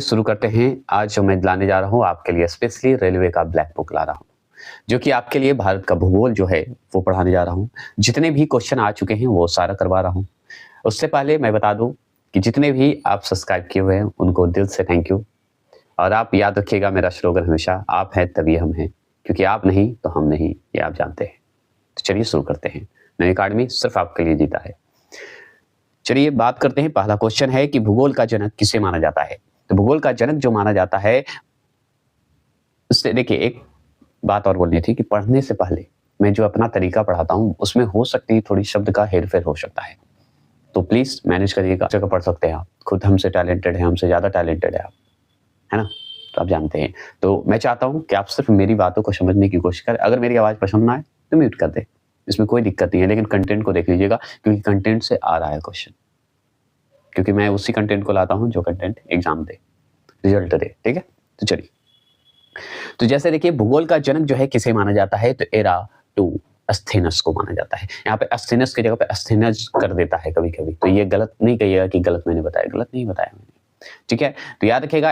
शुरू करते हैं। आज जो मैं लाने जा रहा हूँ आपके लिए स्पेशली रेलवे का ब्लैक बुक ला रहा हूँ, जो कि आपके लिए भारत का भूगोल जो है वो पढ़ाने जा रहा हूँ। जितने भी क्वेश्चन आ चुके हैं वो सारा करवा रहा हूँ। उससे पहले मैं बता दूँ कि जितने भी आप सब्सक्राइब किए हुए हैं उनको दिल से थैंक यू। और आप याद रखिएगा मेरा स्लोगन हमेशा, आप हैं तभी हम हैं, क्योंकि आप नहीं तो हम नहीं, ये आप जानते हैं। तो चलिए शुरू करते हैं। नई अकाडमी सिर्फ आपके लिए जीता है। चलिए बात करते हैं। पहला क्वेश्चन है कि भूगोल का जनक किसे माना जाता है? तो भूगोल का जनक जो माना जाता है, उससे देखिए एक बात और बोलनी थी कि पढ़ने से पहले मैं जो अपना तरीका पढ़ाता हूँ उसमें हो सकती है थोड़ी शब्द का हेरफेर हो सकता है, तो प्लीज मैनेज करिएगा। जगह पढ़ सकते हैं आप, खुद हमसे टैलेंटेड है, हमसे ज्यादा टैलेंटेड है आप, है ना? तो आप जानते हैं। तो मैं चाहता हूँ कि आप सिर्फ मेरी बातों को समझने की कोशिश करें। अगर मेरी आवाज पसंद ना आए तो म्यूट कर दे, इसमें कोई दिक्कत नहीं है, लेकिन कंटेंट को देख लीजिएगा क्योंकि कंटेंट से आ रहा है क्वेश्चन, क्योंकि मैं उसी कंटेंट को लाता हूँ जो कंटेंट एग्जाम दे, रिजल्ट दे। ठीक है, तो चलिए। तो जैसे देखिए भूगोल का जनक जो है किसे माना जाता है, तो एराटोस्थेनस को माना जाता है। यहाँ पे अस्थेनस की जगह पे अस्थेनस कर देता है कभी कभी, तो ये गलत नहीं कहिएगा कि गलत मैंने बताया, गलत नहीं बताया मैंने। ठीक है, तो याद रखिएगा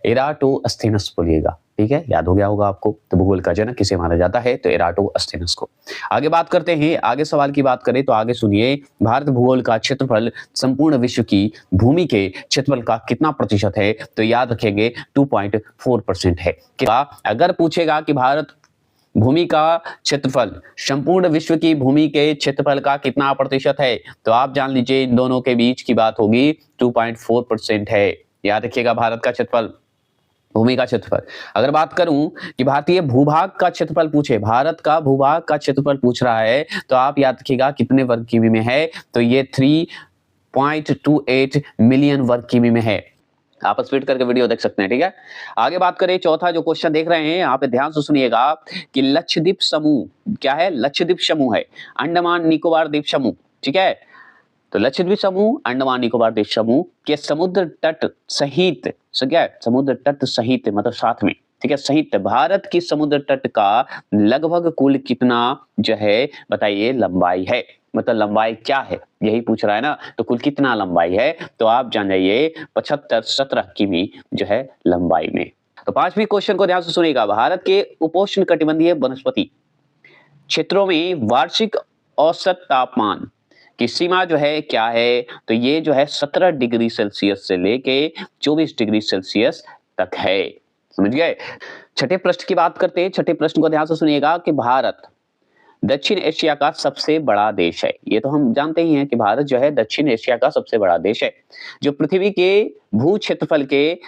एराटोस्थेनस बोलिएगा। ठीक है, याद हो गया होगा आपको। तो भूगोल का जनक किसे माना जाता है, तो एराटोस्थेनस को। आगे बात करते हैं। आगे सवाल की बात करें तो आगे सुनिए। भारत भूगोल का क्षेत्रफल संपूर्ण विश्व की भूमि के क्षेत्रफल का कितना प्रतिशत है, तो याद रखेंगे 2.4% है। अगर पूछेगा कि भारत भूमि का क्षेत्रफल संपूर्ण विश्व की भूमि के क्षेत्रफल का कितना प्रतिशत है, तो आप जान लीजिए इन दोनों के बीच की बात होगी, 2.4% है। याद रखिएगा भारत का क्षेत्रफल, भूमि का क्षेत्रफल। अगर बात करूं कि भारतीय भूभाग का क्षेत्रफल पूछे, भारत का भूभाग का क्षेत्रफल पूछ रहा है, तो आप याद रखिएगा कितने वर्ग किमी में है, तो ये 3.28 मिलियन वर्ग किमी में है। आप स्पीड करके वीडियो देख सकते हैं। ठीक है, आगे बात करें। चौथा जो क्वेश्चन देख रहे हैं यहाँ पे ध्यान से सुनिएगा कि लक्षद्वीप समूह क्या है? लक्षद्वीप समूह है अंडमान निकोबार द्वीप समूह। ठीक है, तो लक्षद्वीप समूह, अंडमान निकोबार द्वीप समूह के समुद्र तट सहित, क्या है? समुद्र तट सहित मतलब साथ में, ठीक है, सहित भारत की समुद्र तट का लगभग कुल कितना जो है बताइए लंबाई है, मतलब लंबाई क्या है यही पूछ रहा है ना। तो कुल कितना लंबाई है, तो आप जान जाइए 75-17 किमी जो है लंबाई में। तो पांचवी क्वेश्चन को ध्यान से सुनिएगा। भारत के उपोष्ण कटिबंधीय वनस्पति क्षेत्रों में वार्षिक औसत तापमान की सीमा जो है क्या है, तो ये जो है 17 डिग्री सेल्सियस से लेके 24 डिग्री सेल्सियस तक है। समझ गए? छठे प्रश्न की बात करते हैं। छठे प्रश्न को ध्यान से सुनिएगा कि भारत दक्षिण एशिया का सबसे बड़ा देश है। ये तो हम जानते ही हैं कि भारत जो है दक्षिण एशिया का सबसे बड़ा देश है, जो पृथ्वी के भू क्षेत्रफल के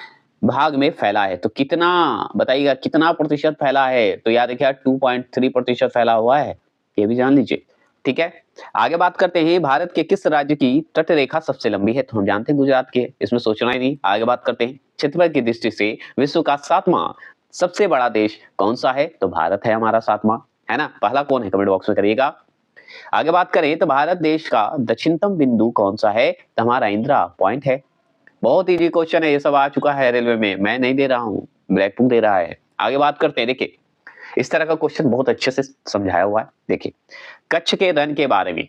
भाग में फैला है। तो कितना बताइएगा, कितना प्रतिशत फैला है, तो याद रखिए 2.3% फैला हुआ है, ये भी जान लीजिए। ठीक है, आगे बात करते हैं। भारत के किस राज्य की तट रेखा सबसे लंबी है, तो हम जानते हैं गुजरात की है, इसमें सोचना ही नहीं। आगे बात करते हैं। क्षेत्रफल की दृष्टि से विश्व का 7वां सबसे बड़ा देश कौन सा है, तो भारत है हमारा 7वां, है ना। पहला कौन है कमेंट बॉक्स में करिएगा। आगे बात करें तो भारत देश का दक्षिणतम बिंदु कौन सा है, तो हमारा इंदिरा पॉइंट है। बहुत इजी क्वेश्चन है, ये सब आ चुका है रेलवे में, मैं नहीं दे रहा हूँ, ब्लैक बुक दे रहा है। आगे बात करते हैं। देखिए इस तरह का क्वेश्चन बहुत अच्छे से समझाया हुआ है। देखिए कच्छ के रण के बारे में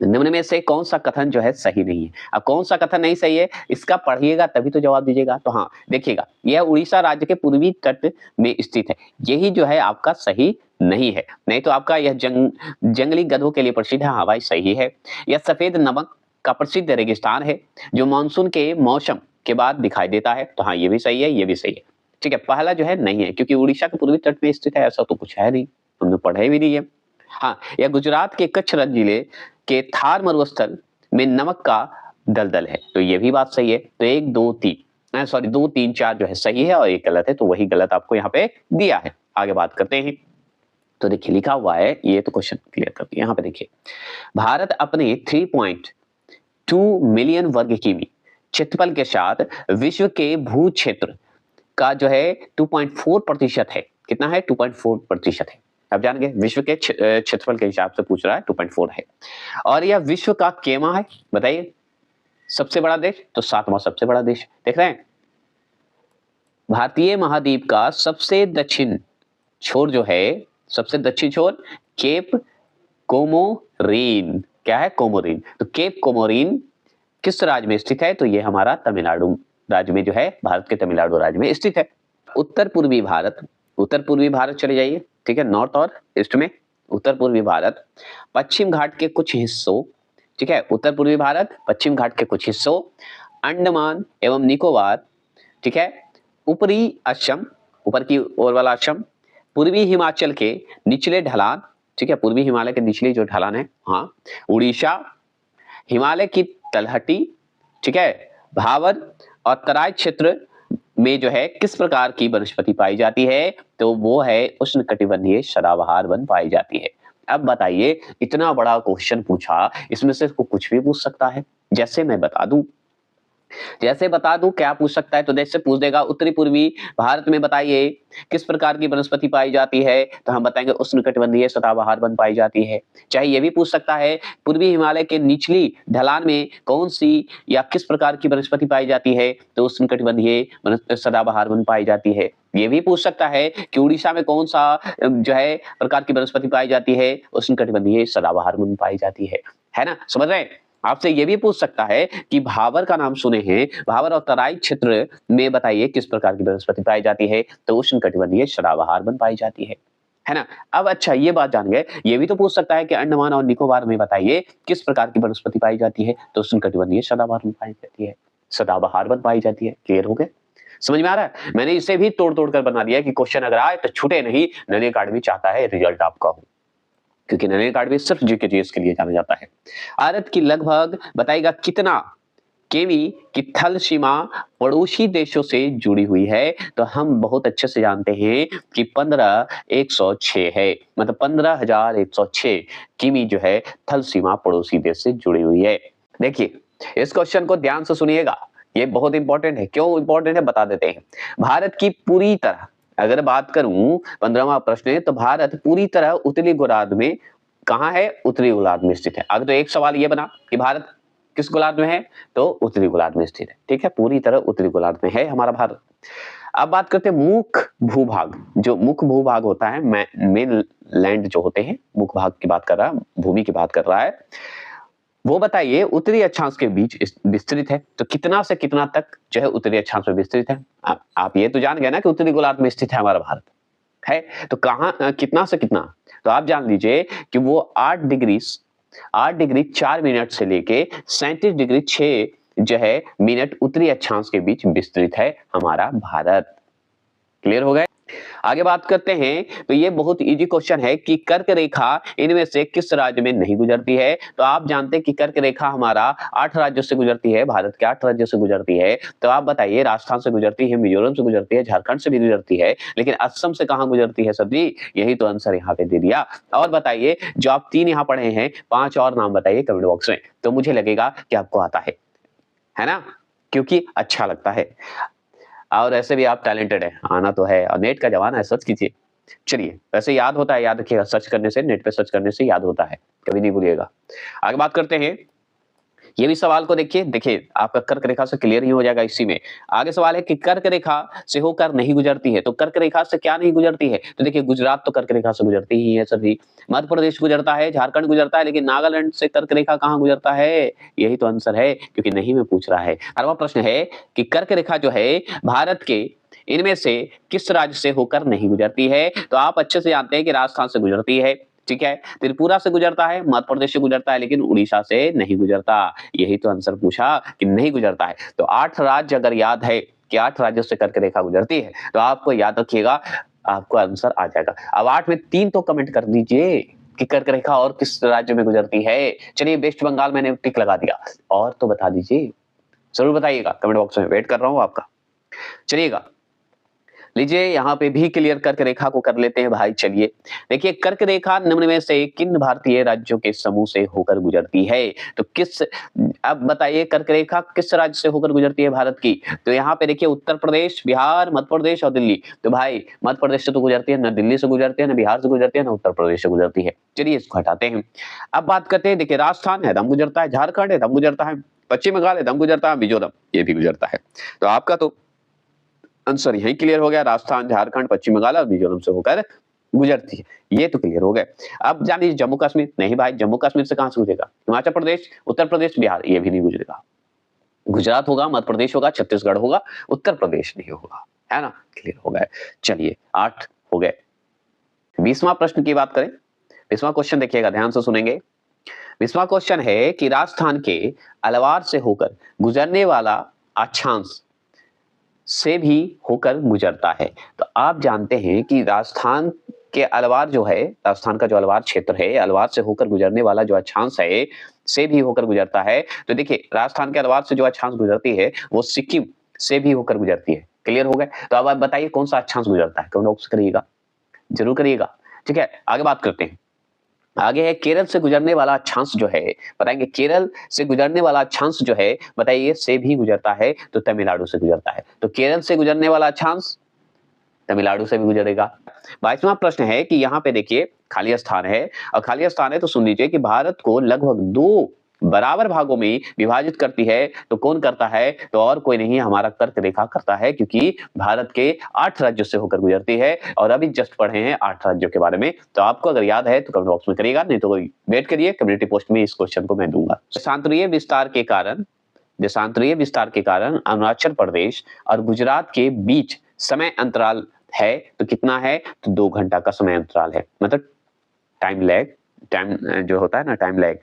निम्न में से कौन सा कथन जो है सही नहीं है। अब कौन सा कथन नहीं सही है, इसका पढ़िएगा तभी तो जवाब दीजिएगा। तो हाँ देखिएगा, यह उड़ीसा राज्य के पूर्वी तट में स्थित है, यही जो है आपका सही नहीं है। नहीं तो आपका यह जंगली गधों के लिए प्रसिद्ध है, हाँ भाई सही है। यह सफेद नमक का प्रसिद्ध रेगिस्तान है जो मानसून के मौसम के बाद दिखाई देता है, तो हाँ ये भी सही है, ये भी सही है। ठीक है, पहला जो है नहीं है, क्योंकि उड़ीसा के पूर्वी तट में स्थित है ऐसा तो कुछ है नहीं, हमने पढ़े भी नहीं है। हाँ, यह गुजरात के कच्छ जिले के थार मरुस्थल में नमक का दलदल है, तो ये भी बात सही है। तो 1 2 3 सॉरी 2 3 4 जो है सही है और एक गलत है, तो वही गलत आपको यहाँ पे दिया है। आगे बात करते हैं। तो देखिए लिखा हुआ है, ये तो क्वेश्चन क्लियर कर दिया। यहाँ पे देखिए भारत अपने 3.2 मिलियन वर्ग किमी क्षेत्रफल के साथ विश्व के भू क्षेत्र का जो है 2.4% है। कितना है? 2.4% है। अब जान गए, विश्व के क्षेत्रफल के हिसाब से पूछ रहा है, 2.4 है। और यह विश्व का केमा है, बताइए सबसे बड़ा देश, तो 7वां सबसे बड़ा देश। देख रहे हैं, भारतीय महाद्वीप का सबसे दक्षिण छोर जो है, सबसे दक्षिण छोर केप कोमोरिन, क्या है? कोमोरिन। तो केप कोमोरिन किस राज्य में स्थित है, तो ये हमारा तमिलनाडु राज्य में जो है, भारत के तमिलनाडु राज्य में स्थित है। उत्तर पूर्वी भारत चले जाइए, ठीक है, नॉर्थ और ईस्ट में उत्तर पूर्वी भारत, पश्चिम घाट के कुछ हिस्सों, ठीक है, उत्तर पूर्वी भारत, पश्चिम घाट के कुछ हिस्सों, अंडमान एवं निकोबार, ठीक है, ऊपरी असम, ऊपर की ओर वाला असम, पूर्वी हिमाचल के निचले ढलान, ठीक है, पूर्वी हिमालय के निचली जो ढलान है, हाँ, उड़ीसा, हिमालय की तलहटी, ठीक है, भावर और तराई क्षेत्र में जो है किस प्रकार की वनस्पति पाई जाती है, तो वो है उष्णकटिबंधीय सदाबहार वन पाई जाती है। अब बताइए, इतना बड़ा क्वेश्चन पूछा, इसमें से कुछ भी पूछ सकता है। जैसे बता दूं क्या पूछ सकता है, तो जैसे पूछ देगा उत्तरी पूर्वी भारत में बताइए किस प्रकार की वनस्पति पाई जाती है, तो हम बताएंगे उष्णकटिबंधीय सदाबहार वन पाई जाती है। चाहे ये भी पूछ सकता है पूर्वी हिमालय के निचली ढलान में कौन सी या किस प्रकार की वनस्पति पाई जाती है, तो उष्णकटिबंधीय सदाबहार वन पाई जाती है। ये भी पूछ सकता है कि उड़ीसा में कौन सा जो है प्रकार की वनस्पति पाई जाती है, उष्णकटिबंधीय सदाबहार वन पाई जाती है ना, समझ रहे हैं। आपसे ये भी पूछ सकता है कि भावर का नाम सुने हैं, भावर और तराई क्षेत्र में बताइए किस प्रकार की वनस्पति पाई जाती है, तो उष्णकटिबंधीय सदाबहार वन पाई जाती है ना। अब अच्छा ये बात जान गए, ये भी तो पूछ सकता है कि अंडमान और निकोबार में बताइए किस प्रकार की वनस्पति पाई जाती है, तो उष्णकटिबंधीय सदाबहार वन पाई जाती है, सदाबहार वन पाई जाती है। क्लियर हो गए, समझ में आ रहा है। मैंने इसे भी तोड़ कर बना दिया कि क्वेश्चन अगर आए तो छूटे नहीं। नन अकाडमी चाहता है रिजल्ट आपका हो, क्योंकि नन अकाडमी सिर्फ जीके जीएस के लिए जाना जाता है। भारत की लगभग बताइएगा कितना केवी की थल सीमा पड़ोसी देशों से जुड़ी हुई है, तो हम बहुत अच्छे से जानते हैं कि 15,106 है, मतलब 15,106 किमी जो है थल सीमा पड़ोसी देश से जुड़ी हुई है। देखिए इस क्वेश्चन को ध्यान से सुनिएगा, ये बहुत इंपॉर्टेंट है। क्यों इंपॉर्टेंट है बता देते हैं। भारत की पूरी तरह अगर बात करूं 15वां प्रश्न है, तो भारत पूरी तरह उत्तरी गोलार्ध में कहां है, उत्तरी गोलार्ध में स्थित है। अगर तो एक सवाल ये बना कि भारत किस गोलार्ध में है, तो उत्तरी गोलार्ध में स्थित है, ठीक है, पूरी तरह उत्तरी गोलार्ध में है हमारा भारत। अब बात करते हैं मुख्य भूभाग, जो मुख्य भूभाग होता है, मेन लैंड जो होते हैं, मुख्य भाग की बात कर रहा है, भूमि की बात कर रहा है, वो बताइए उत्तरी अक्षांश के बीच विस्तृत है। तो कितना से कितना तक जो है उत्तरी अक्षांश में विस्तृत है। आप ये तो जान गए ना कि उत्तरी गोलार्ध में स्थित है हमारा भारत, है तो कहां कितना से कितना, तो आप जान लीजिए कि वो 8 डिग्री 4 मिनट से लेके 37 डिग्री 6 जो है मिनट उत्तरी अक्षांश के बीच विस्तृत है हमारा भारत। क्लियर हो गए। आगे बात करते हैं, तो ये बहुत इजी क्वेश्चन है कि कर्क रेखा इनमें से किस राज्य में नहीं गुजरती है। तो आप जानते हैं कि कर्क रेखा हमारा 8 राज्यों से गुजरती है, भारत के 8 राज्यों से गुजरती है। तो आप बताइए, राजस्थान से गुजरती है, मिजोरम से गुजरती है, झारखंड से भी गुजरती है, लेकिन असम से कहां गुजरती है सर जी? यही तो आंसर यहाँ पे दे दिया। और बताइए, जो आप 3 यहाँ पढ़े हैं, 5 और नाम बताइए कमेंट बॉक्स में, तो मुझे लगेगा कि आपको आता है ना, क्योंकि अच्छा लगता है और ऐसे भी आप टैलेंटेड है, आना तो है, और नेट का जमाना है, सर्च कीजिए। चलिए, वैसे याद होता है, याद रखिएगा, सर्च करने से, नेट पे सर्च करने से याद होता है, कभी नहीं भूलिएगा। आगे बात करते हैं, ये भी सवाल को देखिए आपका कर्क रेखा से क्लियर ही हो जाएगा इसी में। आगे सवाल है कि कर्क रेखा से होकर नहीं गुजरती है, तो कर्क रेखा से क्या नहीं गुजरती है? तो देखिए गुजरात तो कर्क रेखा से गुजरती ही है सभी, मध्य प्रदेश गुजरता है, झारखंड गुजरता है, लेकिन नागालैंड से कर्क रेखा कहां गुजरता है? यही तो आंसर है, क्योंकि नहीं में पूछ रहा है। 18वां प्रश्न है कि कर्क रेखा जो है भारत के इनमें से किस राज्य से होकर नहीं गुजरती है? तो आप अच्छे से जानते हैं कि राजस्थान से गुजरती है, ठीक है, त्रिपुरा से गुजरता है, मध्य प्रदेश से गुजरता है, लेकिन उड़ीसा से नहीं गुजरता। यही तो आंसर पूछा कि नहीं गुजरता है। तो 8 राज्य अगर याद है कि 8 राज्यों से कर्क रेखा गुजरती है, तो आपको याद रखिएगा, आपको आंसर आ जाएगा। अब 8 में 3 तो कमेंट कर दीजिए कि कर्क रेखा और किस राज्य में गुजरती है। चलिए, वेस्ट बंगाल मैंने टिक लगा दिया, और तो बता दीजिए, जरूर बताइएगा, कमेंट बॉक्स में वेट कर रहा हूं आपका। चलिएगा, लीजिए यहाँ पे भी क्लियर कर्क रेखा को कर लेते हैं भाई। चलिए देखिए, कर्क रेखा निम्न में से किन भारतीय राज्यों के समूह से होकर गुजरती है? तो किस, अब बताइए कर्क रेखा किस राज्य से होकर गुजरती है भारत की? तो यहाँ पे देखिए उत्तर प्रदेश, बिहार, मध्य प्रदेश और दिल्ली। तो भाई मध्य प्रदेश से तो गुजरती है, ना दिल्ली से गुजरती है, ना बिहार से गुजरती है, ना उत्तर प्रदेश से गुजरती है। चलिए इसको हटाते हैं। अब बात करते हैं, देखिए राजस्थान है, दम गुजरता है, झारखंड है, दम गुजरता है, पश्चिम बंगाल है, दम गुजरता है, मिजोरम ये भी गुजरता है। तो आपका तो आंसर यही क्लियर हो गया, राजस्थान, झारखंड, पश्चिम बंगाल और मिजोरम से होकर गुजरती है। ये तो क्लियर हो गए। अब जान लीजिए जम्मू कश्मीर, नहीं भाई जम्मू कश्मीर से कहां से गुजरेगा? हिमाचल प्रदेश, उत्तर प्रदेश, बिहार ये भी नहीं गुजरेगा। गुजरात होगा, मध्य प्रदेश होगा, छत्तीसगढ़ होगा, उत्तर प्रदेश नहीं होगा, है ना? क्लियर हो गया। चलिए 8 हो गए। 20वां प्रश्न की बात करें। 20वां क्वेश्चन देखिएगा, ध्यान से सुनेंगे। 20वां क्वेश्चन है कि राजस्थान के अलवार से होकर गुजरने वाला अक्षांश से भी होकर गुजरता है। तो आप जानते हैं कि राजस्थान के अलवार जो है, राजस्थान का जो अलवार क्षेत्र है, अलवार से होकर गुजरने वाला जो अक्षांश है, से भी होकर गुजरता है। तो देखिए, राजस्थान के अलवार से जो अक्षांश गुजरती है, वो सिक्किम से भी होकर गुजरती है। क्लियर हो गए? तो अब आप बताइए कौन सा अक्षांश गुजरता है? कमेंट बॉक्स करिएगा, जरूर करिएगा। ठीक है, आगे बात करते हैं। आगे है केरल से गुजरने वाला अक्षांश जो है, बताएंगे केरल से गुजरने वाला अक्षांश जो है, बताइए से भी गुजरता है तो तमिलनाडु से गुजरता है। तो केरल से गुजरने वाला अक्षांश तमिलनाडु से भी गुजरेगा। 22वां प्रश्न है कि यहाँ पे देखिए खाली स्थान है, और खाली स्थान है तो सुन लीजिए कि भारत को लगभग 2 बराबर भागों में विभाजित करती है, तो कौन करता है? तो और कोई नहीं, हमारा कर्क रेखा करता है, क्योंकि भारत के 8 राज्यों से होकर गुजरती है, और अभी जस्ट पढ़े हैं 8 राज्यों के बारे में। तो आपको अगर याद है तो कमेंट बॉक्स में करिएगा, नहीं तो वेट करिए, कम्युनिटी पोस्ट में इस क्वेश्चन को मैं दूंगा। देशांतरीय विस्तार के कारण अरुणाचल प्रदेश और गुजरात के बीच समय अंतराल है, तो कितना है? तो 2 घंटा का समय अंतराल है, मतलब टाइम जो होता है ना, टाइम लैग,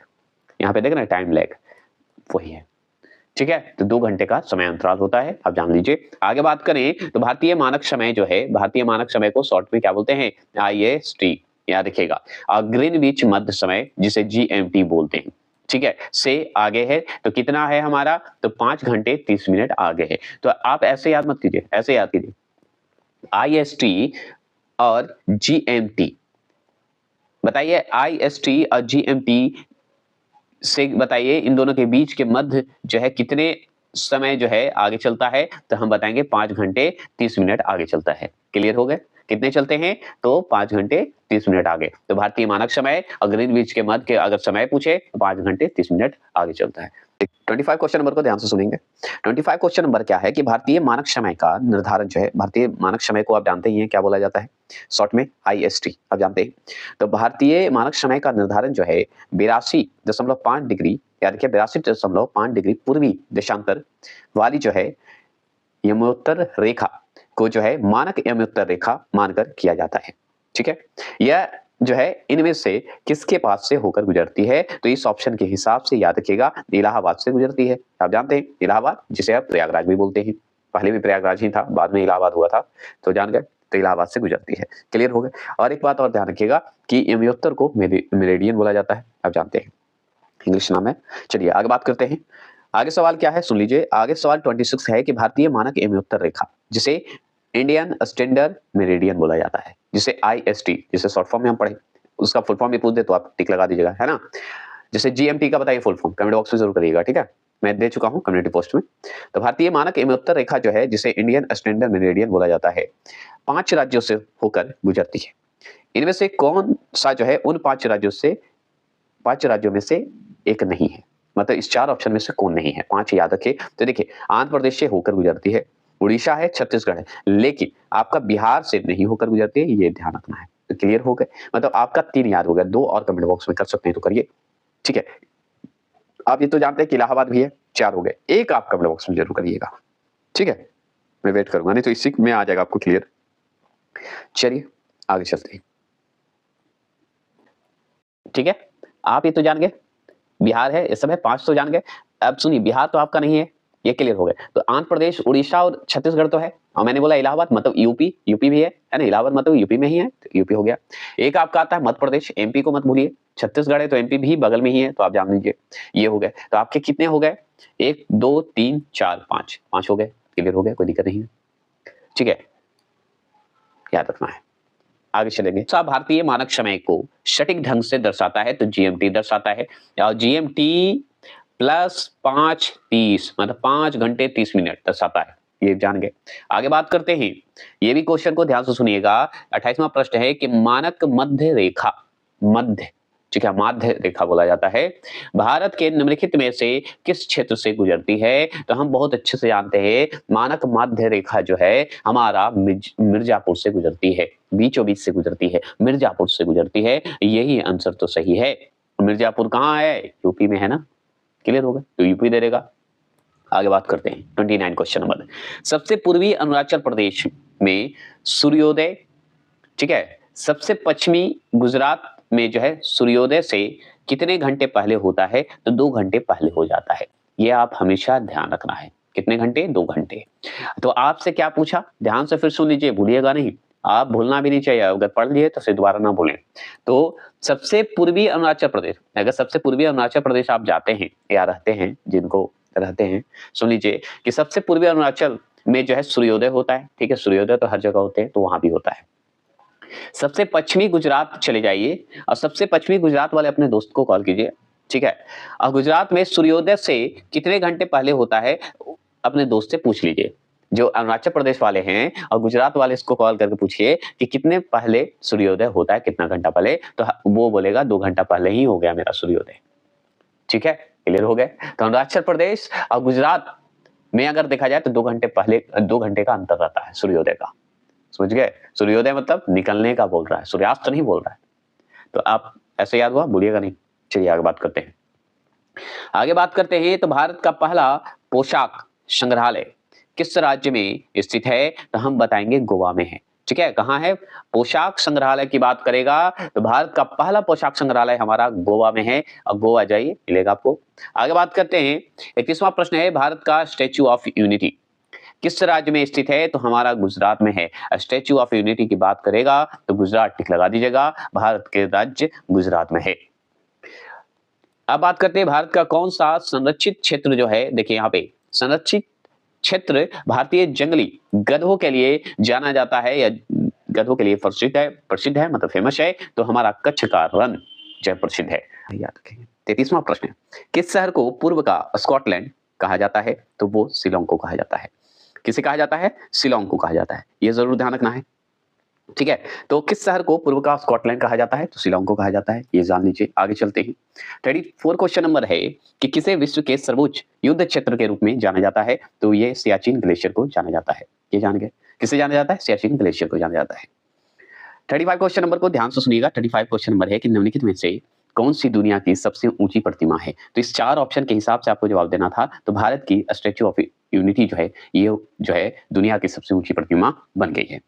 यहाँ पे देखना टाइम लैग वही है। ठीक है, तो 2 घंटे का समय अंतराल होता है, आप जान लीजिए। आगे बात करें तो भारतीय मानक समय जो है, भारतीय मानक समय को शॉर्ट में क्या बोलते हैं? IST, याद रखिएगा। ग्रीनविच मध्य समय, जिसे GMT बोलते हैं, ठीक है, से आगे है, तो कितना है हमारा? तो 5 घंटे 30 मिनट आगे है। तो आप ऐसे याद मत कीजिए, ऐसे याद कीजिए, IST और GMT। बताइए IST और GMT से बताइए इन दोनों के बीच के मध्य जो है कितने समय जो है आगे चलता है? तो हम बताएंगे 5 घंटे 30 मिनट आगे चलता है। क्लियर हो गए? कितने चलते हैं? तो 5 घंटे 30 मिनट आगे। तो भारतीय मानक समय और ग्रीनविच के मध्य के अगर समय पूछे तो 5 घंटे 30 मिनट आगे चलता है। 25 क्वेश्चन नंबर को ध्यान से सुनेंगे। 25 क्वेश्चन नंबर क्या है कि भारतीय मानक समय का निर्धारण जो है, भारतीय मानक समय को आप जानते ही हैं क्या बोला जाता है? शॉर्ट में IST, आप जानते हैं। तो भारतीय मानक समय का निर्धारण जो है 82.5 डिग्री, याद रखिए 82.5 डिग्री पूर्वी देशांतर वाली जो है यमोत्तर रेखा को जो है मानक यमोत्तर रेखा मानकर किया जाता है। ठीक है, यह जो है इनमें से किसके पास से होकर गुजरती है? तो इस ऑप्शन के हिसाब से याद रखिएगा, इलाहाबाद से गुजरती है। आप जानते हैं इलाहाबाद, जिसे आप प्रयागराज भी बोलते हैं, पहले भी प्रयागराज ही था, बाद में इलाहाबाद हुआ था, तो जान गए, तो इलाहाबाद से गुजरती है। क्लियर हो गए? और एक बात और ध्यान रखिएगा कि यमोत्तर को मेरिडियन बोला जाता है, आप जानते हैं, इंग्लिश नाम है। चलिए आगे बात करते हैं। आगे सवाल क्या है सुन लीजिए। आगे सवाल 26 है कि भारतीय मानक यमोत्तर रेखा, जिसे इंडियन स्टैंडर्ड मेरिडियन बोला जाता है, जिसे IST, जिसे शॉर्ट फॉर्म में हम पढ़े, उसका फुल फॉर्म भी पूछ दे तो आप टिक लगा दीजिएगा, है ना? जैसे GMT का बताइए फुल फॉर्म, कमेंट बॉक्स में जरूर करिएगा, ठीक है, मैं दे चुका हूं कम्युनिटी पोस्ट में। तो भारतीय मानक यमोत्तर रेखा जो है, जिसे इंडियन स्टैंडर्ड मेरिडियन बोला जाता है, 5 राज्यों से होकर गुजरती है। इनमें से कौन सा जो है उन 5 राज्यों में से एक नहीं है? मतलब इस 4 ऑप्शन में से कौन नहीं है? 5 याद रखिए। तो देखिए, आंध्र प्रदेश से होकर गुजरती है, उड़ीसा है, छत्तीसगढ़ है, लेकिन आपका बिहार से नहीं होकर गुजरती है, ये ध्यान रखना है। तो क्लियर हो गए? मतलब आपका 3 याद हो गया, 2 और कमेंट बॉक्स में कर सकते हैं तो करिए। ठीक है, आप ये तो जानते हैं कि इलाहाबाद भी है, 4 हो गए, 1 आप कमेंट बॉक्स में जरूर करिएगा। ठीक है, मैं वेट करूंगा, नहीं तो इसी में आ जाएगा आपको क्लियर। चलिए आगे चलते हैं। ठीक है, आप ये तो जान गए, बिहार है, ये सब है, 5 तो जान गए। अब सुनिए, बिहार तो आपका नहीं है, ये क्लियर हो गए। तो आंध्र प्रदेश, उड़ीसा और छत्तीसगढ़ तो है, और मैंने बोला इलाहाबाद मतलब यूपी भी है ना? इलाहाबाद मतलब यूपी में ही है, तो यूपी हो गया। एक आपका आता है मध्य प्रदेश, MP को मत भूलिए, छत्तीसगढ़ है तो MP भी बगल में ही है, तो आप जान लीजिए, ये हो गए। तो आपके कितने हो गए? 1 2 3 4 5, 5 हो गए, क्लियर हो गया, कोई दिक्कत नहीं है। ठीक है, याद रखना है। आगे चलेंगे। भारतीय मानक समय को सटीक ढंग से दर्शाता है, तो GMT दर्शाता है, और GMT प्लस 5:30 मतलब 5 घंटे 30 मिनट दर्शाता है, ये जान गए। आगे बात करते हैं, ये भी क्वेश्चन को ध्यान से सुनिएगा। 28वां प्रश्न है कि मानक मध्य रेखा, ठीक है, माध्य रेखा बोला जाता है, भारत के निम्नलिखित में से किस क्षेत्र से गुजरती है? तो हम बहुत अच्छे से जानते हैं, मानक माध्य रेखा जो है हमारा मिर्जापुर से गुजरती है, बीचों बीच से गुजरती है, मिर्जापुर से गुजरती है, यही आंसर तो सही है। मिर्जापुर कहाँ है? यूपी में है ना? क्लियर होगा, तो यूपी दे देगा। आगे बात करते हैं 29 क्वेश्चन नंबर। सबसे पूर्वी अरुणाचल प्रदेश में सूर्योदय, ठीक है, सबसे पश्चिमी गुजरात में जो है सूर्योदय से कितने घंटे पहले होता है? तो 2 घंटे पहले हो जाता है। ये आप हमेशा ध्यान रखना है। कितने घंटे? 2 घंटे। तो आपसे क्या पूछा? ध्यान से फिर सुन लीजिए, भूलिएगा नहीं। आप भूलना भी नहीं चाहिए, अगर पढ़ लिए तो फिर दोबारा ना भूलें। तो सबसे पूर्वी अरुणाचल प्रदेश, अगर सबसे पूर्वी अरुणाचल प्रदेश आप जाते हैं या रहते हैं, जिनको रहते हैं, सुन लीजिए कि सबसे पूर्वी अरुणाचल में जो है सूर्योदय होता है, ठीक है? सूर्योदय तो हर जगह होते हैं, तो वहां भी होता है। सबसे पश्चिमी गुजरात चले जाइए और सबसे पश्चिमी गुजरात वाले अपने दोस्त को कॉल कीजिए, ठीक है? और गुजरात में सूर्योदय से कितने घंटे पहले होता है, अपने दोस्त से पूछ लीजिए। जो अरुणाचल प्रदेश वाले हैं और गुजरात वाले, इसको कॉल करके पूछिए कि कितने पहले सूर्योदय होता है, कितना घंटा पहले, तो वो बोलेगा 2 घंटा पहले ही हो गया मेरा सूर्योदय। ठीक है, क्लियर हो गए? तो अरुणाचल प्रदेश और गुजरात में अगर देखा जाए तो 2 घंटे पहले, 2 घंटे का अंतर रहता है सूर्योदय का। समझ गए? सूर्योदय मतलब निकलने का बोल रहा है, सूर्यास्त नहीं बोल रहा है। तो आप ऐसे याद हुआ, भूलिएगा नहीं। चलिए आगे बात करते हैं। आगे बात करते हैं तो भारत का पहला पोशाक संग्रहालय किस राज्य में स्थित है? तो हम बताएंगे गोवा में है। ठीक है, कहां है? पोशाक संग्रहालय की बात करेगा तो भारत का पहला पोशाक संग्रहालय हमारा गोवा में है, और गोवा जाइए, मिलेगा आपको। आगे बात करते हैं, 21वां प्रश्न है, भारत का स्टैच्यू ऑफ यूनिटी किस राज्य में स्थित है? तो हमारा गुजरात में है। स्टैच्यू ऑफ यूनिटी की बात करेगा तो गुजरात टिक लगा दीजिएगा, भारत के राज्य गुजरात में है। अब बात करते हैं भारत का कौन सा संरक्षित क्षेत्र जो है, देखिए यहाँ पे संरक्षित क्षेत्र भारतीय जंगली गधों के लिए जाना जाता है, या गधों के लिए प्रसिद्ध है मतलब फेमस है, तो हमारा कच्छ का रण जो प्रसिद्ध है, याद रखेंगे। 33वां प्रश्न, किस शहर को पूर्व का स्कॉटलैंड कहा जाता है? तो वो शिलोंग को कहा जाता है। किसे कहा जाता है? शिलोंग को कहा जाता है, ये जरूर ध्यान रखना है। ठीक है, तो किस शहर को पूर्व का स्कॉटलैंड कहा जाता है? तो शिलोंग को कहा जाता है, ये जान लीजिए। आगे चलते हैं, 34 क्वेश्चन नंबर है कि किसे विश्व के सर्वोच्च युद्ध क्षेत्र के रूप में जाना जाता है? तो ये सियाचिन ग्लेशियर को जाना जाता है। ये जान गए, किसे जाना जाता है? सियाचिन ग्लेशियर को जाना जाता है। 35 क्वेश्चन नंबर को ध्यान से सुनिएगा। 35 क्वेश्चन नंबर है कि निम्नलिखित में से कौन सी दुनिया की सबसे ऊंची प्रतिमा है? तो इस 4 ऑप्शन के हिसाब से आपको जवाब देना था। तो भारत की स्टैच्यू ऑफ यूनिटी जो है, ये जो है दुनिया की सबसे ऊंची प्रतिमा बन गई है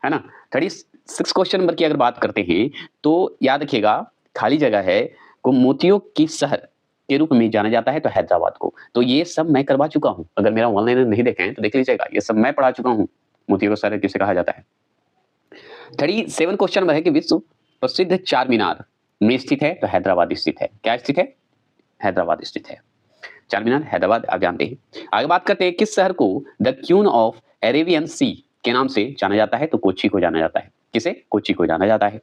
ना। 36 क्वेश्चन नंबर की अगर बात करते हैं तो याद रखिएगा, खाली जगह है, को मोतियों की शहर के रूप में जाना जाता है, तो हैदराबाद को। तो ये सब मैं करवा चुका हूं, अगर मेरा ऑनलाइन नहीं देखे हैं तो देख लीजिएगा, ये सब मैं पढ़ा चुका हूं। मोतियों का शहर किसे कहा जाता है? 37 क्वेश्चन नंबर है कि विश्व प्रसिद्ध चार मीनार में स्थित है, तो हैदराबाद स्थित है। क्या स्थित है? हैदराबाद स्थित है। चार मीनार हैदराबाद, आप जानते हैं। आगे बात करते हैं, किस शहर को द क्वीन ऑफ अरेबियन सी के नाम से जाना जाता है? तो कोच्चि को जाना जाता है। किसे? कोच्चि को जाना जाता है।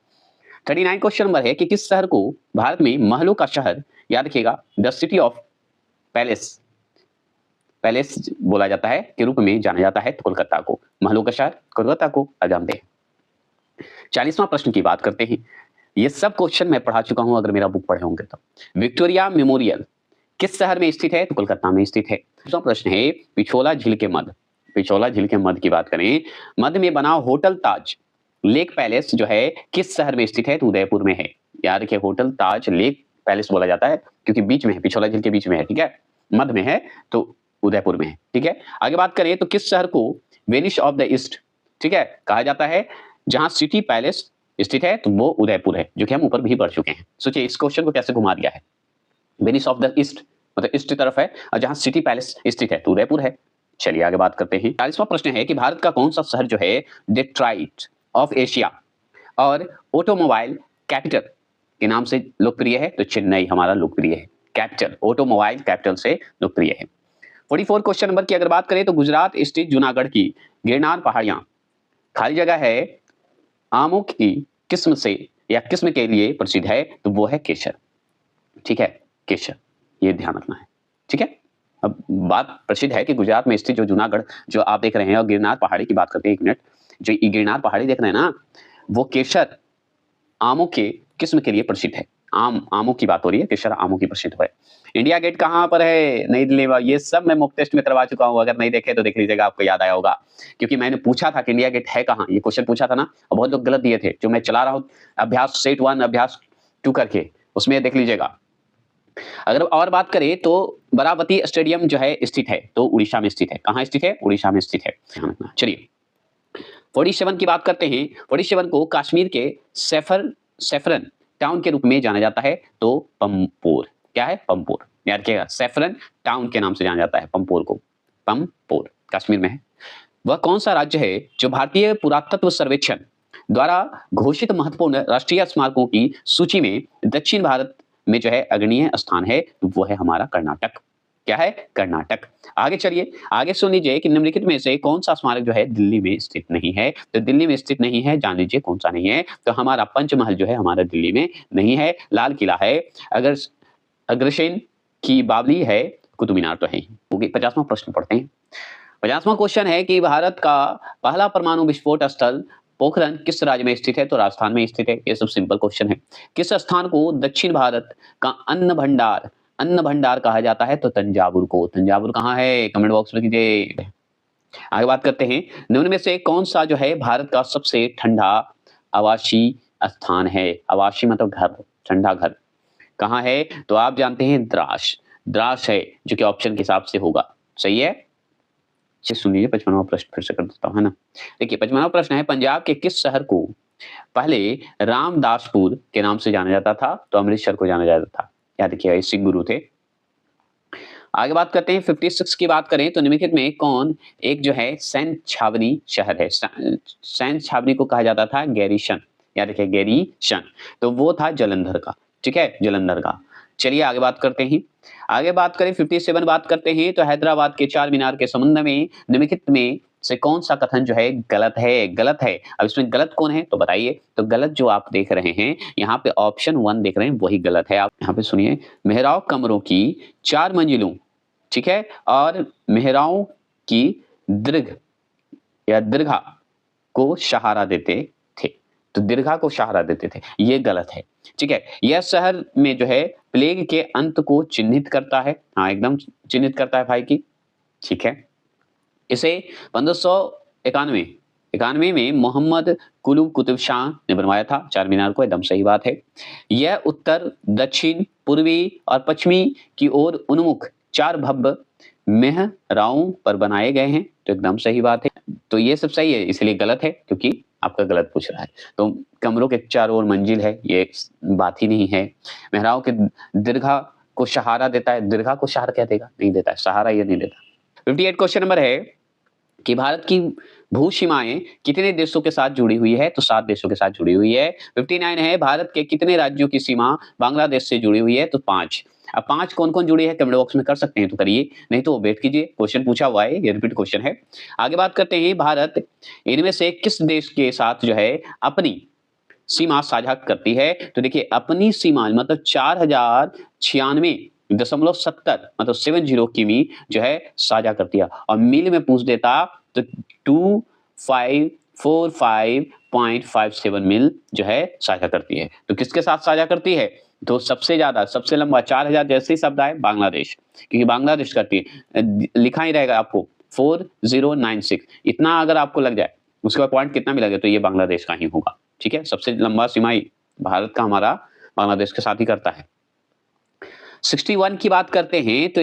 39 क्वेश्चन नंबर है कि किस शहर को भारत में महलों का शहर, याद रखिएगा, द सिटी ऑफ पैलेस बोला जाता है, के रूप में जाना जाता है, तो कोलकाता को। महलों का शहर कोलकाता को, आप जानते हैं। 40वां प्रश्न की बात करते हैं, ये सब क्वेश्चन मैं पढ़ा चुका हूं, अगर मेरा बुक पढ़े होंगे तो। विक्टोरिया मेमोरियल किस शहर में स्थित है? तो कोलकाता में स्थित है। दूसरा प्रश्न है, पिछोला झील के मध्य, पिछोला झील के मध्य की बात करें, मध्य में बना होटल ताज लेक पैलेस जो है किस शहर में स्थित है? तो उदयपुर में है। याद रखिए, होटल ताज लेक पैलेस बोला जाता है क्योंकि बीच में है, पिछोला झील के बीच में है, ठीक है, मध्य में है, तो उदयपुर में है। ठीक है, आगे बात करें तो किस शहर को वेनिस ऑफ द ईस्ट, ठीक है, कहा जाता है? जहां सिटी पैलेस स्थित है, तो वो उदयपुर है, जो कि हम ऊपर भी पढ़ चुके हैं। सोचिए इस क्वेश्चन को कैसे घुमा दिया है। वेनिस ऑफ द ईस्ट मतलब ईस्ट तरफ है, और जहां सिटी पैलेस स्थित है तो उदयपुर है। चलिए आगे बात करते हैं। 40वां प्रश्न है कि भारत का कौन सा शहर जो है डेट्रॉइट ऑफ एशिया और ऑटोमोबाइल कैपिटल के नाम से लोकप्रिय है? तो चेन्नई हमारा लोकप्रिय है, कैपिटल, ऑटोमोबाइल कैपिटल से लोकप्रिय है। 44 क्वेश्चन नंबर की अगर बात करें तो गुजरात स्थित जूनागढ़ की गिरनार पहाड़ियां खाली जगह है, आमों की किस्म से या किस्म के लिए प्रसिद्ध है? तो वो है केसर। ठीक है, केसर, ये ध्यान रखना है। ठीक है, अब बात प्रसिद्ध है कि गुजरात में स्थित जो जूनागढ़ जो आप देख रहे हैं, और गिरनार पहाड़ी की बात करते हैं, 1 मिनट, जो ये गिरनार पहाड़ी देख रहे हैं ना, वो केसर आमों के किस्म के लिए प्रसिद्ध है। आमों की बात हो रही है, केसर आमों की प्रसिद्ध है। इंडिया गेट कहां पर है? नई दिल्ली में। ये सब मैं मॉक टेस्ट में करवा चुका हूं, अगर नहीं देखे तो देख लीजिएगा, आपको याद आया होगा, क्योंकि मैंने पूछा था कि इंडिया गेट है कहां, ये क्वेश्चन पूछा था ना, और बहुत लोग गलत दिए थे। जो मैं चला रहा हूं अभ्यास सेट 1 अभ्यास 2 करके, उसमें देख लीजिएगा। अगर और बात करें तो बरावती स्टेडियम जो है स्थित है, तो उड़ीसा में स्थित है। कहाँ स्थित है? उड़ीसा में स्थित है। ध्यान रखना। चलिए 47 की बात करते हैं। 47 को कश्मीर के सैफरन टाउन के रूप में जाना जाता है, तो पंपोर। क्या है? पंपोर। याद रखिएगा, सैफरन टाउन के नाम से जाना जाता है पंपोर को। पंपोर कश्मीर में है। वह कौन सा राज्य है जो भारतीय पुरातत्व सर्वेक्षण द्वारा घोषित महत्वपूर्ण राष्ट्रीय स्मारकों की सूची में दक्षिण भारत में जो है अग्रणीय स्थान है? वो है हमारा कर्नाटक। क्या है? कर्नाटक। आगे चलिए, आगे सुन लीजिए कि निम्नलिखित में से कौन सा स्मारक जो है दिल्ली में स्थित नहीं है? तो दिल्ली में स्थित नहीं है, जान लीजिए कौन सा नहीं है। तो हमारा पंचमहल जो है हमारा दिल्ली में नहीं है। लाल किला है, अगर अग्रसेन की बावली है, कुतुब मीनार तो है ही। 50वां प्रश्न पढ़ते हैं। 50वां क्वेश्चन है कि भारत का पहला परमाणु विस्फोट स्थल पोखरण किस राज्य में स्थित है? तो राजस्थान में स्थित है। ये सब सिंपल क्वेश्चन है। किस स्थान को दक्षिण भारत का अन्न भंडार कहा जाता है? तो तंजावुर को। तंजावुर कहाँ है? कमेंट बॉक्स में कीजिए। आगे बात करते हैं, निम्न में से कौन सा जो है भारत का सबसे ठंडा आवासीय स्थान है? आवासीय मतलब घर, ठंडा घर कहाँ है? तो आप जानते हैं द्रास। द्रास है, जो कि ऑप्शन के हिसाब से होगा। सही है। सुनिए 55वां प्रश्न फिर से कर देता हूं, है ना। देखिए 55वां प्रश्न है, पंजाब के किस शहर को पहले रामदासपुर के नाम से जाना जाता था? तो अमृतसर को जाना जाता था। याद रखिएगा, ये सिख गुरु थे। आगे बात करते हैं 56 की बात करें तो निम्नलिखित में कौन एक जो है सैन्य छावनी शहर है? सैन्य छावनी को कहा जाता था गैरीशन। याद रखिए गैरीशन, तो वो था जलंधर का। ठीक है, जलंधर का। चलिए आगे बात करते हैं। आगे बात करें 57 बात करते हैं तो हैदराबाद के चार मीनार के संबंध में निम्नलिखित में से कौन सा कथन जो है गलत है? गलत है। अब इसमें गलत कौन है तो बताइए। तो गलत जो आप देख रहे हैं यहाँ पे ऑप्शन 1 देख रहे हैं, वही गलत है। आप यहाँ पे सुनिए, मेहराब कमरों की 4 मंजिलों, ठीक है, और मेहराओं की दीर्घ या दीर्घा को सहारा देते थे। तो दीर्घा को सहारा देते थे, ये गलत है। ठीक है, यह शहर में जो है प्लेग के अंत को चिन्हित करता है। हाँ, एकदम चिन्हित करता है भाई की। ठीक है, इसे 1591 में मोहम्मद कुतुब शाह ने बनवाया था, चार मीनार को। एकदम सही बात है। यह उत्तर, दक्षिण, पूर्वी और पश्चिमी की ओर उन्मुख 4 भव्य मेहराओं पर बनाए गए हैं। तो एकदम सही बात है। तो ये सब सही है, इसलिए गलत है क्योंकि आपका गलत पूछ रहा है। तो कमरों के चारों ओर मंजिल है, ये बात ही नहीं है। मेहराओं के दीर्घा को सहारा देता है। दीर्घा को सहारा क्या देगा? नहीं देता है, सहारा ये नहीं देता। 58 क्वेश्चन नंबर है कि भारत की भू सीमाएं कितने देशों के साथ जुड़ी हुई है? तो 7 देशों के साथ जुड़ी हुई है। 59 है, भारत के कितने राज्यों की सीमा बांग्लादेश से जुड़ी हुई है? तो 5। अब 5 कौन-कौन जुड़ी है कमेंट बॉक्स में कर सकते हैं तो करिए, नहीं तो वेट कीजिए। क्वेश्चन पूछा हुआ है, ये रिपीट क्वेश्चन है। आगे बात करते हैं, भारत इनमें से किस देश के साथ जो है अपनी सीमा साझा करती है? तो देखिए अपनी सीमा मतलब 4096.70 मतलब 70 किमी जो है साझा करती है। और मील में पूछ देता तो 2545.57 मील जो है साझा करती है। तो किसके साथ साझा करती है? तो सबसे ज्यादा, सबसे लंबा 4000 जैसे ही शब्द आए बांग्लादेश, क्योंकि बांग्लादेश करती है। लिखा ही रहेगा आपको 4096, इतना अगर आपको लग जाए, उसके बाद पॉइंट कितना मिलेगा तो ये बांग्लादेश का ही होगा। ठीक है, सबसे लंबा सीमाई भारत का हमारा बांग्लादेश के साथ ही करता है। 61 की बात करते हैं तो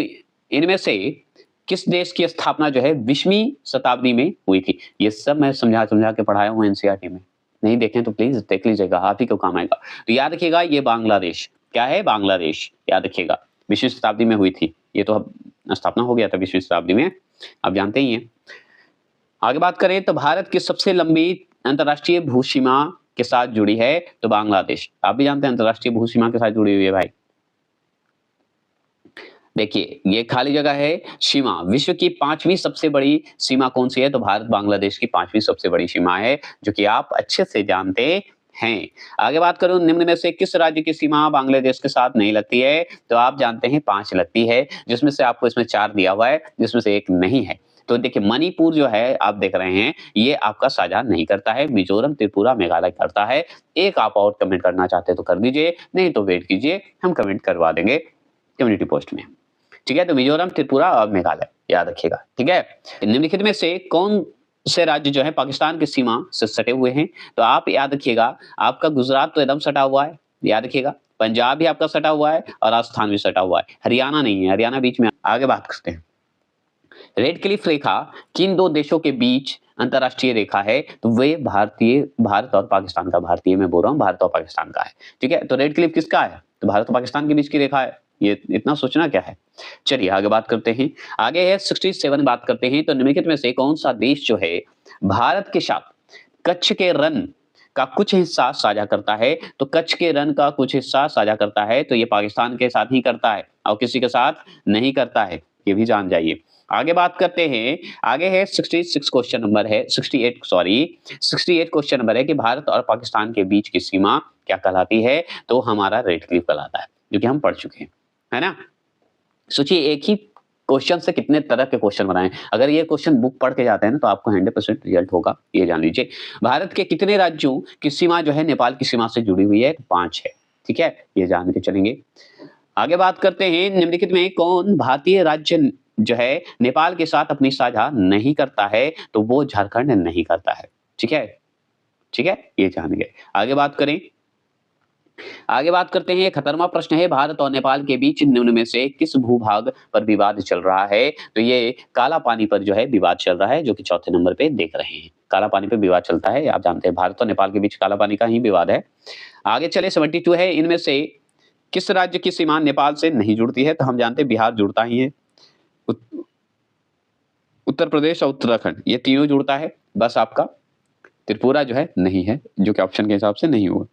इनमें से किस देश की स्थापना जो है 20वीं शताब्दी में हुई थी? ये सब मैं समझा के पढ़ाया हूँ एनसीईआरटी में, नहीं देखें तो प्लीज देख लीजिएगा, आप ही को काम आएगा। तो याद रखिएगा ये बांग्लादेश, क्या है? बांग्लादेश। याद रखिएगा 20वीं शताब्दी में हुई थी। ये तो स्थापना हो गया था 20वीं शताब्दी में, आप जानते ही हैं। आगे बात करें तो भारत की सबसे लंबी अंतरराष्ट्रीय भू सीमा के साथ जुड़ी है? तो बांग्लादेश। आप भी जानते हैं अंतरराष्ट्रीय भू सीमा के साथ जुड़ी हुई है भाई। देखिए ये खाली जगह है सीमा। विश्व की 5वीं सबसे बड़ी सीमा कौन सी है? तो भारत बांग्लादेश की 5वीं सबसे बड़ी सीमा है, जो कि आप अच्छे से जानते हैं। आगे बात करूं, निम्न में से किस राज्य की सीमा बांग्लादेश के साथ नहीं लगती है? तो आप जानते हैं 5 लगती है, जिसमें से आपको इसमें 4 दिया हुआ है, जिसमें से 1 नहीं है। तो देखिए मणिपुर जो है आप देख रहे हैं, ये आपका साझा नहीं करता है। मिजोरम, त्रिपुरा, मेघालय करता है। एक आप और कमेंट करना चाहते हैं तो कर दीजिए, नहीं तो वेट कीजिए, हम कमेंट करवा देंगे कम्युनिटी पोस्ट में। ठीक है, तो मिजोरम, त्रिपुरा और मेघालय याद रखिएगा। ठीक है, निम्नलिखित में से कौन से राज्य जो है पाकिस्तान की सीमा से सटे हुए हैं? तो आप याद रखिएगा, आपका गुजरात तो एकदम सटा हुआ है, याद रखिएगा। पंजाब भी आपका सटा हुआ है और राजस्थान भी सटा हुआ है, हरियाणा नहीं है, हरियाणा बीच में। आगे बात करते हैं, रेड क्लिफ रेखा किन दो देशों के बीच अंतरराष्ट्रीय रेखा है? तो वे भारत और पाकिस्तान का, भारतीय मैं बोल रहा हूँ, भारत और पाकिस्तान का है। ठीक है, तो रेड क्लिफ किसका है? तो भारत और पाकिस्तान के बीच की रेखा है, ये इतना सोचना क्या है। चलिए आगे बात करते हैं, आगे है 67 बात करते हैं। तो निम्नलिखित में से कौन सा देश जो है भारत के साथ कच्छ के रण का कुछ हिस्सा साझा करता है? तो कच्छ के रण का कुछ हिस्सा साझा करता है, तो ये पाकिस्तान के साथ ही करता है और किसी के साथ नहीं करता है, ये भी जान जाइए। आगे बात करते हैं, आगे है 66 क्वेश्चन नंबर है, 68 क्वेश्चन नंबर है कि भारत और पाकिस्तान के बीच की सीमा क्या कहलाती है? तो हमारा रेड क्लिफ कहलाता है, जो कि हम पढ़ चुके हैं, है ना। सोचिए एक ही क्वेश्चन से कितने तरह के क्वेश्चन बनाए। अगर ये क्वेश्चन बुक पढ़ के जाते हैं ना तो आपको 100% रिजल्ट होगा, ये जान लीजिए। भारत के कितने राज्यों की सीमा जो है नेपाल की सीमा से जुड़ी हुई है? 5 है, ठीक है, ये जान के चलेंगे। आगे बात करते हैं, निम्नलिखित में कौन भारतीय राज्य जो है नेपाल के साथ अपनी साझा नहीं करता है? तो वो झारखंड नहीं करता है, ठीक है, ठीक है, ये जान गए। आगे बात करें, आगे बात करते हैं, 71वां प्रश्न है, भारत और नेपाल के बीच निम्न में से किस भूभाग पर विवाद चल रहा है? तो ये काला पानी पर जो है विवाद चल रहा है, जो कि चौथे नंबर पे देख रहे हैं। काला पानी पे विवाद चलता है, आप जानते हैं भारत और नेपाल के बीच काला पानी का ही विवाद है। आगे चले 72 है, इनमें से किस राज्य की सीमा नेपाल से नहीं जुड़ती है? तो हम जानते हैं बिहार जुड़ता ही है, उत्तर प्रदेश और उत्तराखंड ये तीनों जुड़ता है, बस आपका त्रिपुरा जो है नहीं है, जो कि ऑप्शन के हिसाब से नहीं हुआ।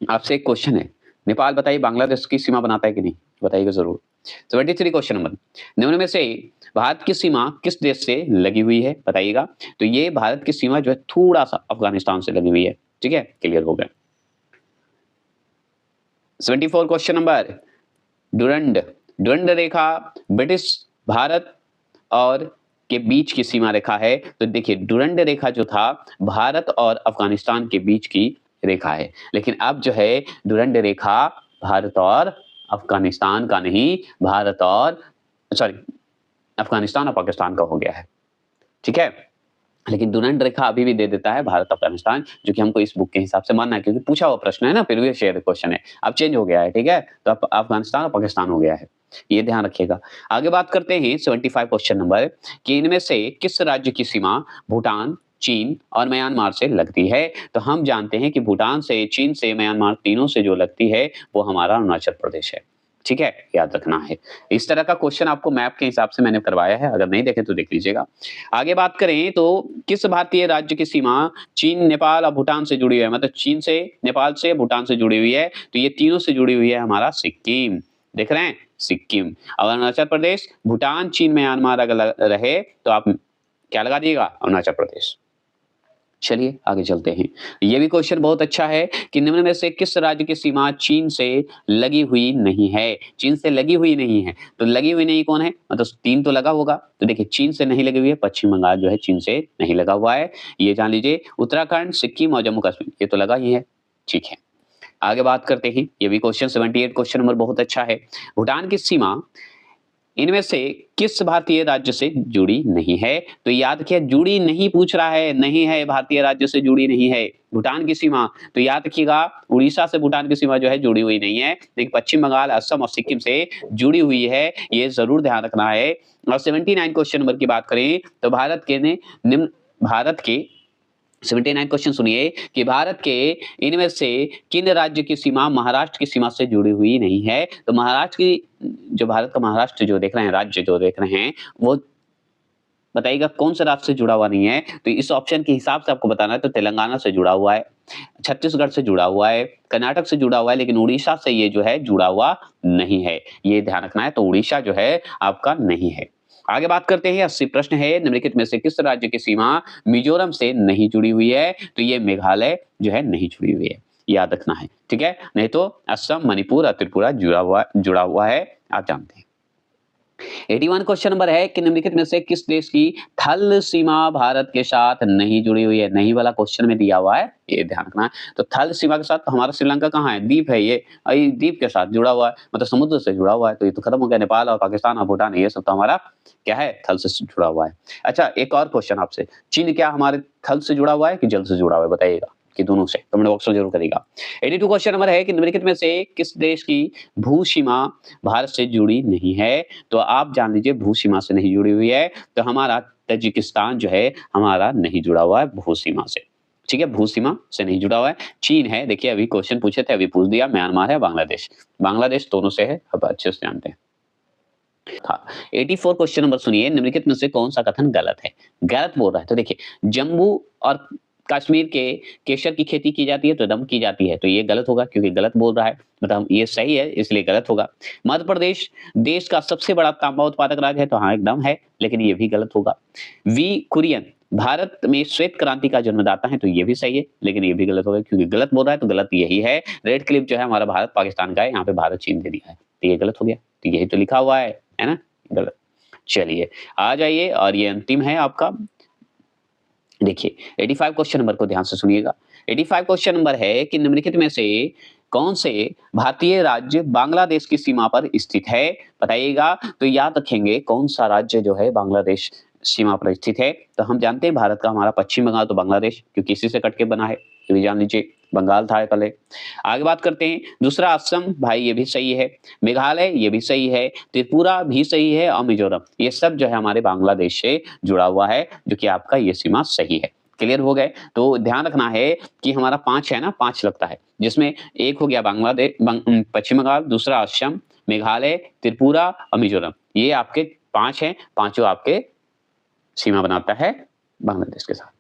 आपसे एक क्वेश्चन है, नेपाल बताइए बांग्लादेश की सीमा बनाता है कि नहीं? बताइएगा जरूर। 73 क्वेश्चन नंबर, निम्न में से भारत की सीमा किस देश से लगी हुई है? बताइएगा। तो ये भारत की सीमा जो है थोड़ा सा अफगानिस्तान से लगी हुई है, ठीक है, क्लियर हो गया। 74 क्वेश्चन नंबर, डुरंड रेखा ब्रिटिश भारत और के बीच की सीमा रेखा है। तो देखिए डुरंड रेखा जो था भारत और अफगानिस्तान के बीच की रेखा है, लेकिन अब जो है डुरंड रेखा भारत और अफगानिस्तान का नहीं, भारत और अफगानिस्तान और पाकिस्तान का हो गया है, ठीक है। लेकिन डुरंड रेखा अभी भी दे देता है भारत अफगानिस्तान, जो कि हमको इस बुक के हिसाब से मानना है, क्योंकि पूछा हुआ प्रश्न है ना, प्रीवियस ईयर क्वेश्चन है, अब चेंज हो गया है, ठीक है, तो अब अफगानिस्तान और पाकिस्तान हो गया है, ये ध्यान रखिएगा। आगे बात करते हैं 75 क्वेश्चन नंबर कि इनमें से किस राज्य की सीमा भूटान, चीन और म्यांमार से लगती है? तो हम जानते हैं कि भूटान से, चीन से, म्यांमार तीनों से जो लगती है वो हमारा अरुणाचल प्रदेश है, ठीक है, याद रखना है। इस तरह का क्वेश्चन आपको मैप के हिसाब से मैंने करवाया है, अगर नहीं देखे तो देख लीजिएगा। आगे बात करें तो किस भारतीय राज्य की सीमा चीन, नेपाल और भूटान से जुड़ी हुई है? मतलब चीन से, नेपाल से, भूटान से जुड़ी हुई है, तो ये तीनों से जुड़ी हुई है हमारा सिक्किम, देख रहे हैं, सिक्किम। और अरुणाचल प्रदेश, भूटान, चीन, म्यांमार अगर रहे तो आप क्या लगा दिएगा? अरुणाचल प्रदेश। चलिए आगे चलते हैं, ये भी क्वेश्चन बहुत अच्छा है कि निम्न में से किस राज्य की सीमा चीन से लगी हुई नहीं है? चीन से लगी हुई नहीं है, तो लगी हुई नहीं कौन है? मतलब तीन तो लगा होगा, तो देखिए चीन से नहीं लगी हुई है, पश्चिम बंगाल जो है चीन से नहीं लगा हुआ है, ये जान लीजिए। उत्तराखंड, सिक्किम और जम्मू कश्मीर ये तो लगा ही है, ठीक है। आगे बात करते हैं, ये भी क्वेश्चन 78 क्वेश्चन नंबर बहुत अच्छा है, भूटान की सीमा इनमें से किस भारतीय राज्य से जुड़ी नहीं है? तो याद रखिए जुड़ी नहीं पूछ रहा है, नहीं है, भारतीय राज्य से जुड़ी नहीं है भूटान की सीमा, तो याद रखिएगा उड़ीसा से भूटान की सीमा जो है जुड़ी हुई नहीं है, लेकिन पश्चिम बंगाल, असम और सिक्किम से जुड़ी हुई है, ये जरूर ध्यान रखना है। और 79 क्वेश्चन नंबर की बात करें तो भारत के 79 क्वेश्चन सुनिए कि भारत के इनमें से किन राज्य की सीमा महाराष्ट्र की सीमा से जुड़ी हुई नहीं है? तो महाराष्ट्र की, जो भारत का महाराष्ट्र जो देख रहे हैं, राज्य जो देख रहे हैं, वो बताइएगा कौन सा राज्य से जुड़ा हुआ नहीं है? तो इस ऑप्शन के हिसाब से आपको बताना है, तो तेलंगाना से जुड़ा हुआ है, छत्तीसगढ़ से जुड़ा हुआ है, कर्नाटक से जुड़ा हुआ है, लेकिन उड़ीसा से ये जो है जुड़ा हुआ नहीं है, ये ध्यान रखना है। तो उड़ीसा जो है आपका नहीं है। आगे बात करते हैं, 80 प्रश्न है, निम्नलिखित में से किस राज्य की सीमा मिजोरम से नहीं जुड़ी हुई है? तो ये मेघालय जो है नहीं जुड़ी हुई है, याद रखना है, ठीक है, नहीं तो असम, मणिपुर और त्रिपुरा जुड़ा हुआ है, आप जानते हैं। 81 क्वेश्चन नंबर है कि निम्नलिखित में से किस देश की थल सीमा भारत के साथ नहीं जुड़ी हुई है? नहीं वाला क्वेश्चन में दिया हुआ है, ये ध्यान रखना है। तो थल सीमा के साथ हमारा श्रीलंका कहाँ है? द्वीप है ये, द्वीप के साथ जुड़ा हुआ है, मतलब समुद्र से जुड़ा हुआ है, तो ये तो खत्म हो गया। नेपाल और पाकिस्तान और भूटान ये सब तो हमारा क्या है? थल से जुड़ा हुआ है। अच्छा एक और क्वेश्चन आपसे, चीन क्या हमारे थल से जुड़ा हुआ है कि जल से जुड़ा हुआ है? बताइएगा, कि दोनों से? कमेंट बॉक्स में जरूर करिएगा। 82 क्वेश्चन नंबर है कि निम्नलिखित में से किस देश की भू सीमा भारत से जुड़ी नहीं है? तो आप जान लीजिए भू सीमा से नहीं जुड़ी हुई है, तो हमारा तजिकिस्तान जो है हमारा नहीं जुड़ा हुआ है भू सीमा से। ठीक है, भू सीमा से नहीं जुड़ा हुआ है। चीन है, देखिए अभी क्वेश्चन पूछे थे, अभी पूछ दिया। म्यांमार है, बांग्लादेश, बांग्लादेश दोनों से है, अब अच्छे से जानते हैं। हाँ, 84 क्वेश्चन नंबर सुनिए, निम्नलिखित में से कौन सा कथन गलत है? गलत बोल रहा है, तो देखिए जम्मू और कश्मीर के केसर की खेती की जाती है, तो एकदम की जाती है, तो ये गलत होगा क्योंकि गलत बोल रहा है, मतलब ये सही है इसलिए गलत होगा। मध्य प्रदेश देश का सबसे बड़ा तांबा उत्पादक राज्य है, तो हाँ एकदम है, लेकिन ये भी गलत होगा। वी कुरियन भारत में श्वेत क्रांति का जन्मदाता है, तो ये भी सही है, लेकिन ये भी गलत होगा क्योंकि गलत बोल रहा है, तो गलत यही है। रेड क्लिफ जो है हमारा भारत पाकिस्तान का है, यहाँ पे भारत चीन दे दिया है, तो ये गलत हो गया, तो यही तो लिखा हुआ है ना, गलत। चलिए आ जाइए, और ये अंतिम है आपका। देखिए 85 क्वेश्चन नंबर को ध्यान से सुनिएगा। 85 क्वेश्चन नंबर है कि निम्नलिखित में से कौन से भारतीय राज्य बांग्लादेश की सीमा पर स्थित है? बताइएगा। तो याद रखेंगे कौन सा राज्य जो है बांग्लादेश सीमा पर स्थित है, तो हम जानते हैं भारत का हमारा पश्चिम बंगाल, तो बांग्लादेश क्योंकि इसी से कट के बना है, ये भी जान लीजिए, बंगाल था पहले। आगे बात करते हैं, दूसरा असम, भाई ये भी सही है। मेघालय ये भी सही है, त्रिपुरा भी सही है, और मिजोरम, ये सब जो है हमारे बांग्लादेश से जुड़ा हुआ है, जो कि आपका ये सीमा सही है। क्लियर हो गए? तो ध्यान रखना है कि हमारा 5 है ना, 5 लगता है, जिसमें एक हो गया बांग्लादेश, पश्चिम बंगाल, दूसरा असम, मेघालय, त्रिपुरा और मिजोरम, ये आपके 5 हैं, पांचों आपके सीमा बनाता है बांग्लादेश के साथ।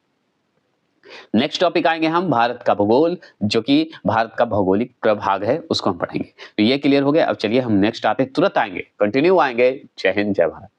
नेक्स्ट टॉपिक आएंगे हम भारत का भूगोल, जो कि भारत का भौगोलिक प्रभाग है, उसको हम पढ़ेंगे। तो ये क्लियर हो गया। अब चलिए हम नेक्स्ट आते, तुरंत आएंगे, कंटिन्यू आएंगे। जय हिंद, जय भारत।